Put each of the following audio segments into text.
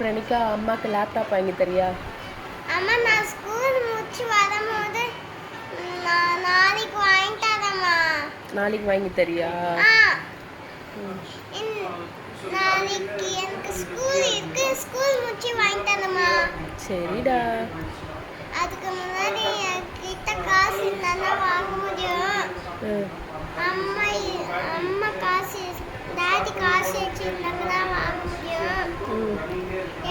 பிரணிகா அம்மாக்கு லேப்டாப் வாங்கி தரியா? அம்மா நான் ஸ்கூல் முடிச்சு வரும்போது நாளைக்கு வாங்கி தரேம்மா. நாளைக்கு வாங்கி தரியா? நாளைக்கு எனக்கு ஸ்கூல் இருக்கு, ஸ்கூல் முடிச்சு வாங்கி தரேம்மா. சரிடா. அதுக்கு முன்னாடி என்கிட்ட காசு இருந்தா வாங்க முடியும். அம்மா காசு டாடி காசு வச்சிருந்தாங்க தான் வாங்க முடியும்.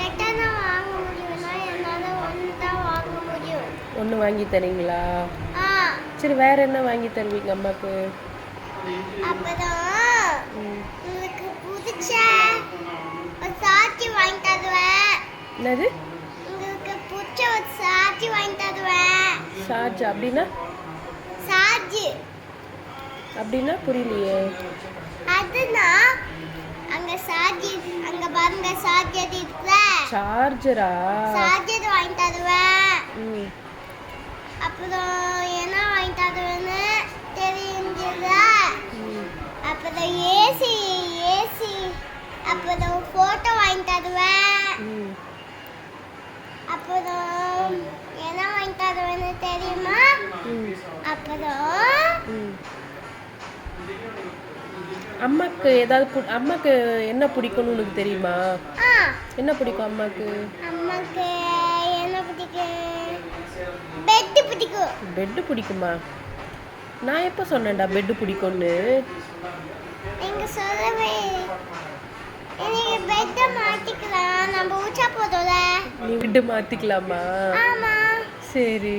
எட்டனா வாங்க முடியும்னா என்னால ஒன்று தான் வாங்க முடியும். ஒன்று வாங்கி தரீங்களா? சரி, வேற என்ன வாங்கி தருவீங்க அம்மாக்கு? அப்புறம் உங்களுக்கு பிடிச்ச ஒரு சாட்சி வாங்கி தருவேன். என்னது? உங்களுக்கு பிடிச்ச ஒரு சாட்சி வாங்கி தருவேன். சார்ஜ் அப்படின்னா? சார்ஜ் அப்படின்னா புரியலையே. அதுனா அங்க சார்ஜ், அங்க பாருங்க சார்ஜர் இருக்குல. சார்ஜரா? சார்ஜர் வாங்கி தருவேன். அப்புறம் என்ன வாங்கி தருவேன்னு தெரியுங்கள. அப்புறம் ஏசி அப்புறம் போட்டோ வாங்கி தருவேன். அப்புறம் என்ன வாங்கி தருவேன்னு தெரியுமா? அப்புறம் அம்மாக்கு என்ன பிடிக்கும்னு உனக்கு தெரியுமா? என்ன பிடிக்கும் அம்மாக்கு? அம்மாக்கு என்ன பிடிக்கும்? பெட் பிடிக்கும். பெட் பிடிக்குமா? நான் எப்போ சொன்னேன்டா பெட் பிடிக்கும்னு? நீங்க சொல்லவே. நீங்க பெட் மாத்திக்கலாம், நம்ம ஊச்சா போதோல. நீ பெட் மாத்திக்கலாமா? ஆமா. சரி.